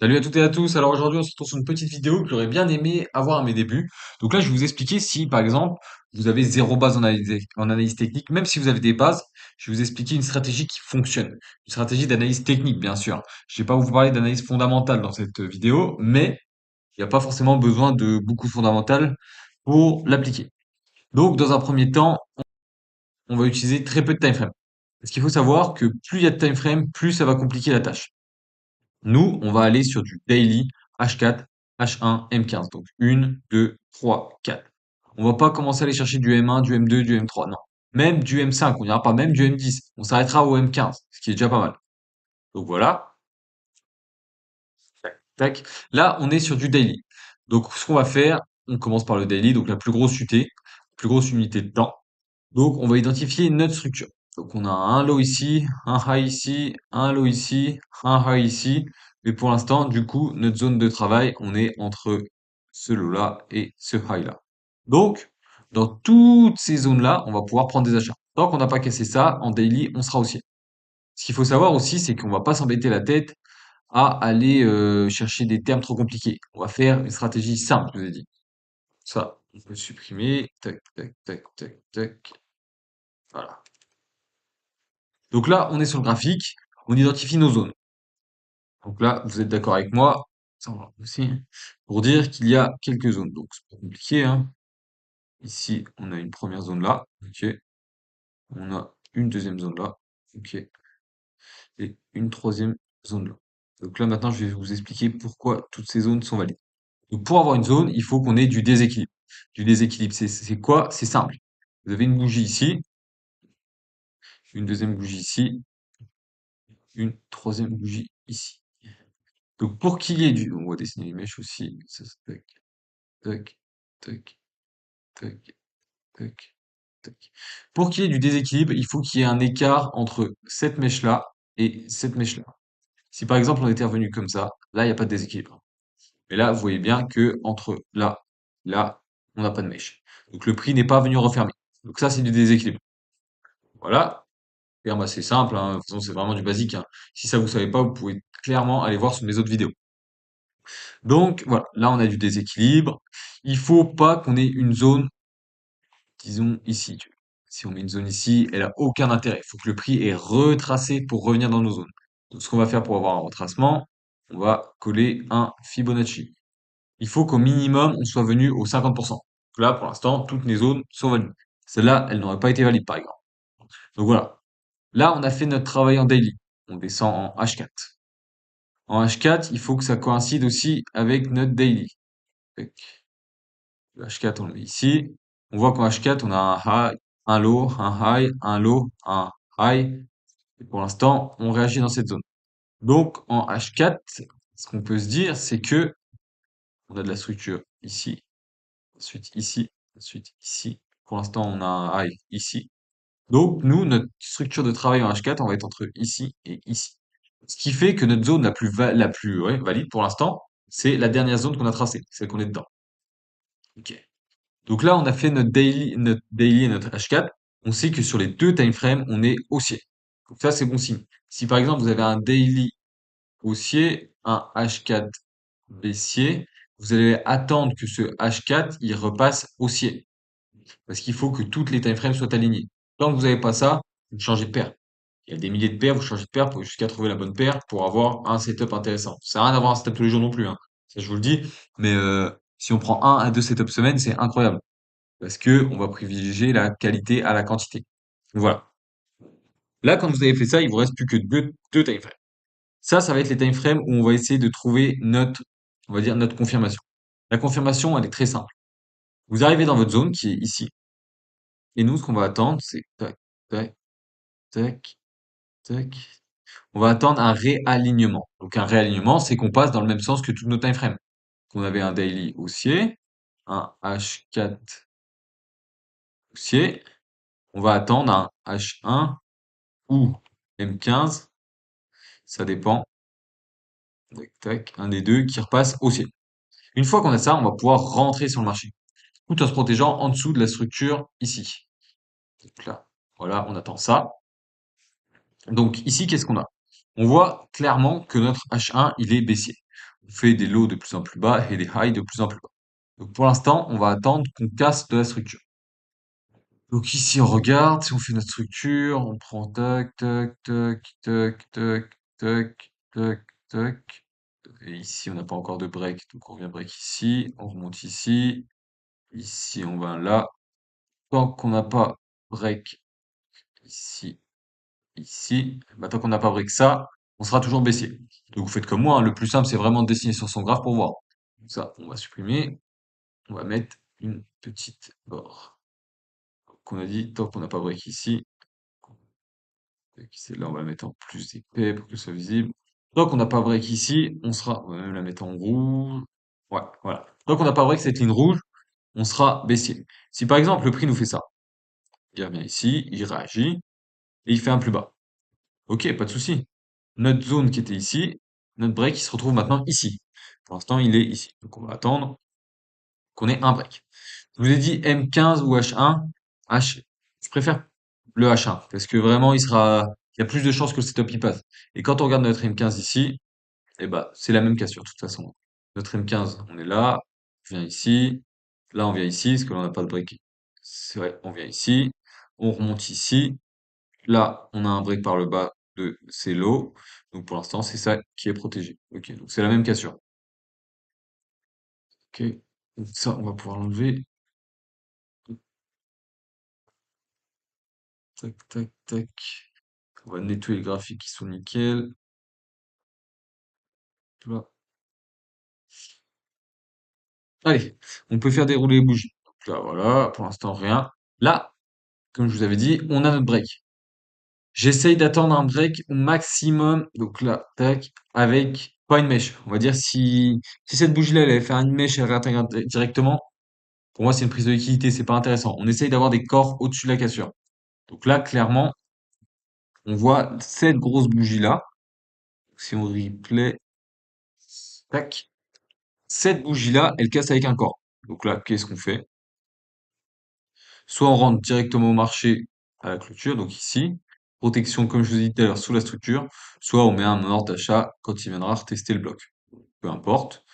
Salut à toutes et à tous. Alors aujourd'hui, on se retrouve sur une petite vidéo que j'aurais bien aimé avoir à mes débuts. Donc là, je vais vous expliquer si, par exemple, vous avez zéro base en analyse technique, même si vous avez des bases, je vais vous expliquer une stratégie qui fonctionne. Une stratégie d'analyse technique, bien sûr. Je vais pas vous parler d'analyse fondamentale dans cette vidéo, mais il n'y a pas forcément besoin de beaucoup de fondamentales pour l'appliquer. Donc, dans un premier temps, on va utiliser très peu de time frame. Parce qu'il faut savoir que plus il y a de time frame, plus ça va compliquer la tâche. Nous, on va aller sur du daily H4, H1, M15. Donc 1, 2, 3, 4. On va pas commencer à aller chercher du M1, du M2, du M3. Non. Même du M5. On n'ira pas même du M10. On s'arrêtera au M15, ce qui est déjà pas mal. Donc voilà. Tac, tac. Là, on est sur du daily. Donc ce qu'on va faire, on commence par le daily, donc la plus grosse UT, plus grosse unité de temps. Donc, on va identifier notre structure. Donc, on a un low ici, un high ici, un low ici, un high ici. Mais pour l'instant, du coup, notre zone de travail, on est entre ce low-là et ce high-là. Donc, dans toutes ces zones-là, on va pouvoir prendre des achats. Tant qu'on n'a pas cassé ça, en daily, on sera haussier. Ce qu'il faut savoir aussi, c'est qu'on va pas s'embêter la tête à aller chercher des termes trop compliqués. On va faire une stratégie simple, je vous ai dit. Ça, on peut supprimer. Tac, tac, tac, tac, tac. Voilà. Donc là, on est sur le graphique, on identifie nos zones. Donc là, vous êtes d'accord avec moi, ça on va aussi, pour dire qu'il y a quelques zones. Donc c'est pas compliqué, hein. Ici, on a une première zone là, ok. On a une deuxième zone là, ok. Et une troisième zone là. Donc là, maintenant, je vais vous expliquer pourquoi toutes ces zones sont valides. Donc pour avoir une zone, il faut qu'on ait du déséquilibre. Du déséquilibre, c'est quoi? C'est simple. Vous avez une bougie ici, une deuxième bougie ici, une troisième bougie ici. Donc pour qu'il y ait du... On va dessiner les mèches aussi. Ça, tac, tac, tac, tac, tac, tac. Pour qu'il y ait du déséquilibre, il faut qu'il y ait un écart entre cette mèche-là et cette mèche-là. Si par exemple on était revenu comme ça, là il n'y a pas de déséquilibre. Mais là, vous voyez bien que entre là, là, on n'a pas de mèche. Donc le prix n'est pas venu refermer. Donc ça, c'est du déséquilibre. Voilà. Terme assez simple, hein. De toute façon, c'est vraiment du basique, hein. Si ça vous savez pas, vous pouvez clairement aller voir sur mes autres vidéos. Donc voilà, là on a du déséquilibre. Il faut pas qu'on ait une zone, disons ici. Si on met une zone ici, elle a aucun intérêt. Il faut que le prix est retracé pour revenir dans nos zones. Donc ce qu'on va faire pour avoir un retracement, on va coller un Fibonacci. Il faut qu'au minimum on soit venu au 50%. Donc là, pour l'instant, toutes les zones sont valides. Celle-là, elle n'aurait pas été valide par exemple. Donc voilà. Là, on a fait notre travail en daily. On descend en H4. En H4, il faut que ça coïncide aussi avec notre daily. Tac. Le H4, on le met ici. On voit qu'en H4, on a un high, un low, un high, un low, un high. Et pour l'instant, on réagit dans cette zone. Donc, en H4, ce qu'on peut se dire, c'est que on a de la structure ici, ensuite ici, ensuite ici. Pour l'instant, on a un high ici. Donc, nous, notre structure de travail en H4, on va être entre ici et ici. Ce qui fait que notre zone la plus ouais, valide pour l'instant, c'est la dernière zone qu'on a tracée, celle qu'on est dedans. Ok. Donc là, on a fait notre daily et notre H4. On sait que sur les deux time frames, on est haussier. Donc ça, c'est bon signe. Si par exemple, vous avez un daily haussier, un H4 baissier, vous allez attendre que ce H4, il repasse haussier. Parce qu'il faut que toutes les time frames soient alignées. Tant que vous n'avez pas ça, vous changez de paire. Il y a des milliers de paires, vous changez de paire pour jusqu'à trouver la bonne paire pour avoir un setup intéressant. Ça sert à rien d'avoir un setup tous les jours non plus, hein. Ça, je vous le dis. Mais si on prend un à deux setups semaine, c'est incroyable. Parce que on va privilégier la qualité à la quantité. Voilà. Là, quand vous avez fait ça, il vous reste plus que deux time frames. Ça va être les time frames où on va essayer de trouver notre, on va dire, notre confirmation. La confirmation, elle est très simple. Vous arrivez dans votre zone qui est ici. Et nous, ce qu'on va attendre, c'est tac, tac, tac, tac. On va attendre un réalignement. Donc, un réalignement, c'est qu'on passe dans le même sens que toutes nos time frames. On avait un daily haussier, un H4 haussier. On va attendre un H1 ou M15, ça dépend, tac, tac, un des deux qui repasse haussier. Une fois qu'on a ça, on va pouvoir rentrer sur le marché, tout en se protégeant en dessous de la structure ici. Donc là, voilà, on attend ça. Donc ici, qu'est-ce qu'on a? On voit clairement que notre H1, il est baissier. on fait des lows de plus en plus bas et des highs de plus en plus bas. Donc pour l'instant, on va attendre qu'on casse de la structure. Donc ici, on regarde, si on fait notre structure, on prend tac, tac, tac, tac, tac, tac, tac, tac. Et ici, on n'a pas encore de break, donc on revient break ici, on remonte ici, ici, on va là. Tant qu'on n'a pas break ici, ici, bah, tant qu'on n'a pas break ça, on sera toujours baissier. Donc vous faites comme moi, hein, le plus simple, c'est vraiment de dessiner sur son graphe pour voir. Ça, on va supprimer, on va mettre une petite barre. Qu'on a dit, tant qu'on n'a pas break ici, celle-là, on va la mettre en plus épais pour que ce soit visible. Tant qu'on n'a pas break ici, on va même la mettre en rouge. Ouais, voilà. Tant qu'on n'a pas break cette ligne rouge, on sera baissier. Si par exemple le prix nous fait ça, il revient ici, il réagit, et il fait un plus bas. Ok, pas de souci. Notre zone qui était ici, notre break, il se retrouve maintenant ici. Pour l'instant, il est ici. Donc on va attendre qu'on ait un break. Je vous ai dit M15 ou H1. Je préfère le H1 parce que vraiment, il y a plus de chances que le setup y passe. Et quand on regarde notre M15 ici, eh ben, c'est la même cassure de toute façon. Notre M15, on est là, on vient ici, là on vient ici, parce que là on n'a pas de break. C'est vrai, on vient ici, on remonte ici, là on a un break par le bas de ces lots, donc pour l'instant c'est ça qui est protégé. Ok, donc c'est la même cassure. Ok, donc ça on va pouvoir l'enlever. Tac, tac, tac. On va nettoyer les graphiques qui sont nickel. Là. Allez, on peut faire dérouler les bougies. Donc là, voilà, pour l'instant rien. Là, comme je vous avais dit, on a notre break. J'essaye d'attendre un break au maximum. Donc là, tac, avec pas une mèche. On va dire si cette bougie-là, elle allait faire une mèche, elle réintègre directement. Pour moi, c'est une prise de liquidité, c'est pas intéressant. On essaye d'avoir des corps au-dessus de la cassure. Donc là, clairement, on voit cette grosse bougie-là. Si on replay, tac, cette bougie-là, elle casse avec un corps. Donc là, qu'est-ce qu'on fait? Soit on rentre directement au marché à la clôture, donc ici, protection comme je vous ai dit tout à l'heure sous la structure, soit on met un ordre d'achat quand il viendra retester le bloc. Peu importe,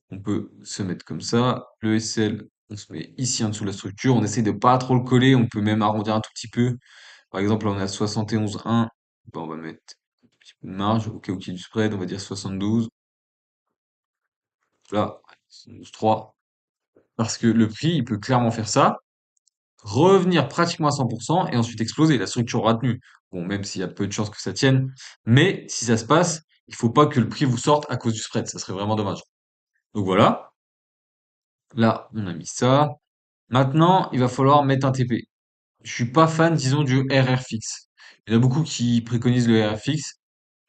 on peut se mettre comme ça. Le SL, on se met ici en dessous de la structure, on essaie de pas trop le coller, on peut même arrondir un tout petit peu. Par exemple, là on est à 71,1, ben, on va mettre un petit peu de marge, au cas où il y ait du spread, on va dire 72. Là, 72,3. Parce que le prix, il peut clairement faire ça, revenir pratiquement à 100% et ensuite exploser. La structure aura tenu. Bon, même s'il y a peu de chances que ça tienne. Mais si ça se passe, il faut pas que le prix vous sorte à cause du spread. Ça serait vraiment dommage. Donc voilà. Là, on a mis ça. Maintenant, il va falloir mettre un TP. Je suis pas fan, disons, du RR fixe. Il y en a beaucoup qui préconisent le RR fixe.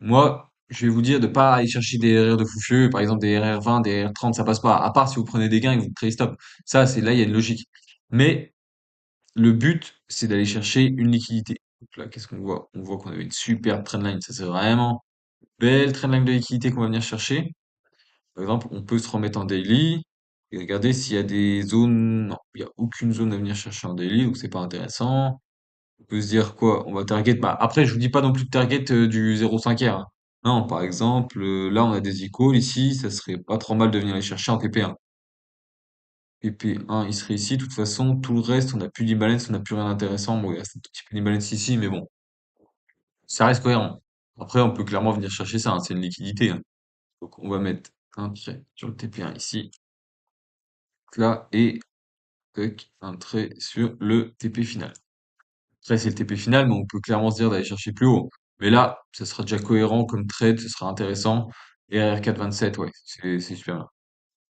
Moi, je vais vous dire de pas aller chercher des RR de foufieux. Par exemple, des RR20, des RR30, ça passe pas. À part si vous prenez des gains et que vous créez stop. Ça, c'est là, il y a une logique. Mais le but, c'est d'aller chercher une liquidité. Donc là, qu'est-ce qu'on voit? On voit qu'on avait une superbe trendline. Ça, c'est vraiment belle trendline de liquidité qu'on va venir chercher. Par exemple, on peut se remettre en daily et regarder s'il y a des zones. Non, il n'y a aucune zone à venir chercher en daily, donc c'est pas intéressant. On peut se dire quoi? On va target. Bah, après, je vous dis pas non plus de target du 0,5R, hein. Non, par exemple, là, on a des equals ici. Ça serait pas trop mal de venir les chercher en TP1. PP1, il serait ici. De toute façon, tout le reste, on n'a plus d'imbalance, on n'a plus rien d'intéressant. Bon, il reste un petit peu d'imbalance ici, mais bon, ça reste cohérent. Après, on peut clairement venir chercher ça, hein, c'est une liquidité, hein. Donc, on va mettre un trait sur le TP1 ici, là, et tac, un trait sur le TP final. Après, c'est le TP final, mais on peut clairement se dire d'aller chercher plus haut. Mais là, ça sera déjà cohérent comme trade, ce sera intéressant. Et RR427, ouais, c'est super bien.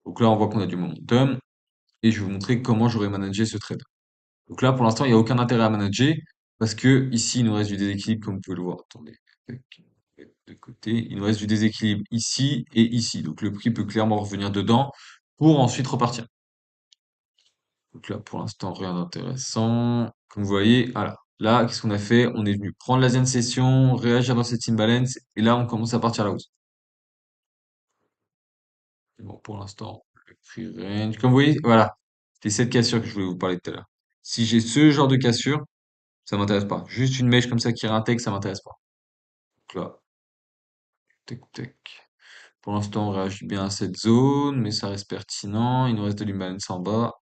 Donc là, on voit qu'on a du momentum, et je vais vous montrer comment j'aurais managé ce trade. Donc là, pour l'instant, il n'y a aucun intérêt à manager parce que ici, il nous reste du déséquilibre, comme vous pouvez le voir. Attendez, tac, de côté, il nous reste du déséquilibre ici et ici. Donc le prix peut clairement revenir dedans pour ensuite repartir. Donc là, pour l'instant, rien d'intéressant. Comme vous voyez, voilà. Là, qu'est-ce qu'on a fait? On est venu prendre la zen session, réagir dans cette imbalance, et là, on commence à partir à la hausse. Bon, pour l'instant, le prix range. Comme vous voyez, voilà. C'est cette cassure que je voulais vous parler tout à l'heure. Si j'ai ce genre de cassure, ça m'intéresse pas. Juste une mèche comme ça qui réintègre, ça m'intéresse pas. Donc là, tac, tac. Pour l'instant, on réagit bien à cette zone, mais ça reste pertinent. Il nous reste de l'imbalance en bas.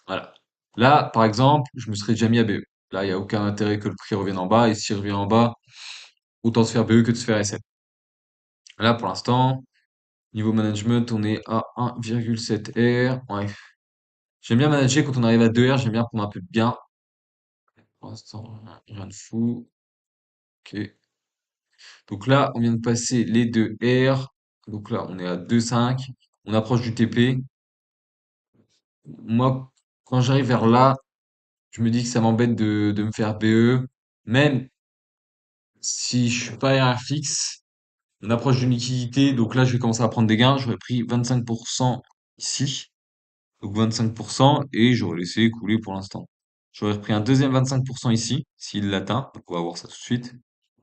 Voilà. Là, par exemple, je me serais déjà mis à BE. Là, il n'y a aucun intérêt que le prix revienne en bas. Et s'il revient en bas, autant se faire BE que de se faire SM. Là, pour l'instant, niveau management, on est à 1,7 R. Ouais. J'aime bien manager quand on arrive à 2 R. J'aime bien prendre un peu de gain. Pour l'instant, rien de fou. Ok. Donc là, on vient de passer les 2 R. Donc là, on est à 2,5. On approche du TP. Moi, quand j'arrive vers là, je me dis que ça m'embête de me faire BE. Même si je suis pas R fixe, on approche d'une liquidité. Donc là, je vais commencer à prendre des gains. J'aurais pris 25% ici. Donc 25% et j'aurais laissé couler pour l'instant. J'aurais repris un deuxième 25% ici, s'il l'atteint. Donc on va voir ça tout de suite.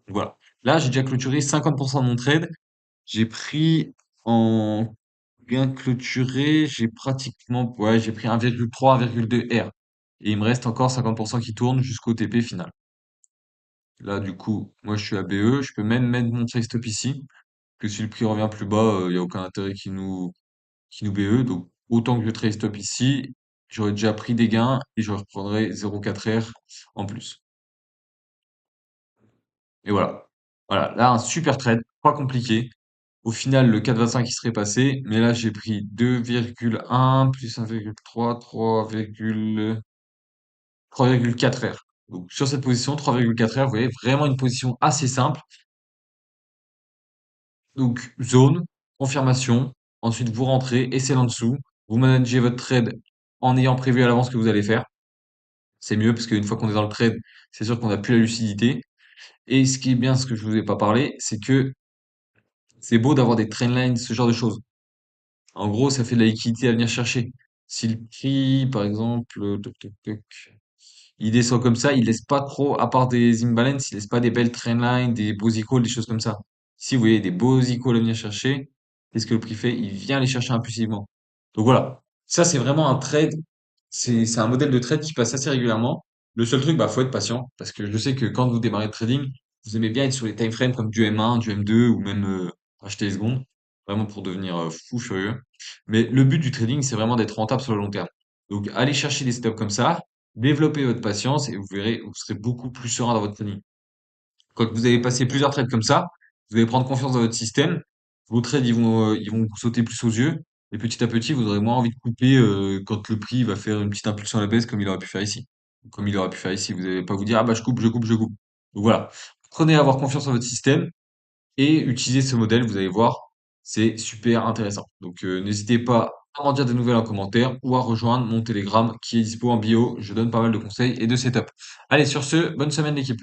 Voilà. Là, j'ai déjà clôturé 50% de mon trade. J'ai pris en bien clôturé, j'ai pratiquement, ouais, j'ai pris 1,3, 1,2 R. Et il me reste encore 50% qui tournent jusqu'au TP final. Là, du coup, moi, je suis à BE. Je peux même mettre mon trade stop ici. Que si le prix revient plus bas, il n'y a aucun intérêt qui nous BE. Donc, autant que je trade stop ici, j'aurais déjà pris des gains et je reprendrai 0,4 R en plus. Et voilà. Voilà. Là, un super trade. Pas compliqué. Au final, le 4,25 il serait passé, mais là, j'ai pris 2,1 plus 1,3, 3,4 R. Donc, sur cette position, 3,4 R, vous voyez, vraiment une position assez simple. Donc, zone, confirmation. Ensuite, vous rentrez et c'est en dessous. Vous managez votre trade en ayant prévu à l'avance ce que vous allez faire. C'est mieux parce qu'une fois qu'on est dans le trade, c'est sûr qu'on n'a plus la lucidité. Et ce qui est bien, ce que je vous ai pas parlé, c'est que c'est beau d'avoir des trendlines, ce genre de choses. En gros, ça fait de la liquidité à venir chercher. Si le prix, par exemple, toc, toc, toc, il descend comme ça, il laisse pas trop, à part des imbalances, il laisse pas des belles trendlines, des beaux calls, des choses comme ça. Si vous voyez des beaux calls à venir chercher, qu'est-ce que le prix fait? Il vient les chercher impulsivement. Donc voilà. Ça, c'est vraiment un trade. C'est un modèle de trade qui passe assez régulièrement. Le seul truc, bah, faut être patient. Parce que je sais que quand vous démarrez le trading, vous aimez bien être sur les time frames comme du M1, du M2 ou même acheter les secondes. Vraiment pour devenir fou furieux. Mais le but du trading, c'est vraiment d'être rentable sur le long terme. Donc, allez chercher des stops comme ça, développez votre patience et vous verrez, vous serez beaucoup plus serein dans votre trading. Quand vous avez passé plusieurs trades comme ça, vous allez prendre confiance dans votre système. Vos trades, ils vont vous sauter plus aux yeux. Et petit à petit, vous aurez moins envie de couper quand le prix va faire une petite impulsion à la baisse comme il aurait pu faire ici. Comme il aurait pu faire ici. Vous n'allez pas vous dire, ah bah je coupe, je coupe, je coupe. Donc voilà. Prenez à avoir confiance en votre système et utilisez ce modèle. Vous allez voir, c'est super intéressant. Donc n'hésitez pas à m'en dire des nouvelles en commentaire ou à rejoindre mon Telegram qui est dispo en bio. Je donne pas mal de conseils et de setup. Allez, sur ce, bonne semaine l'équipe.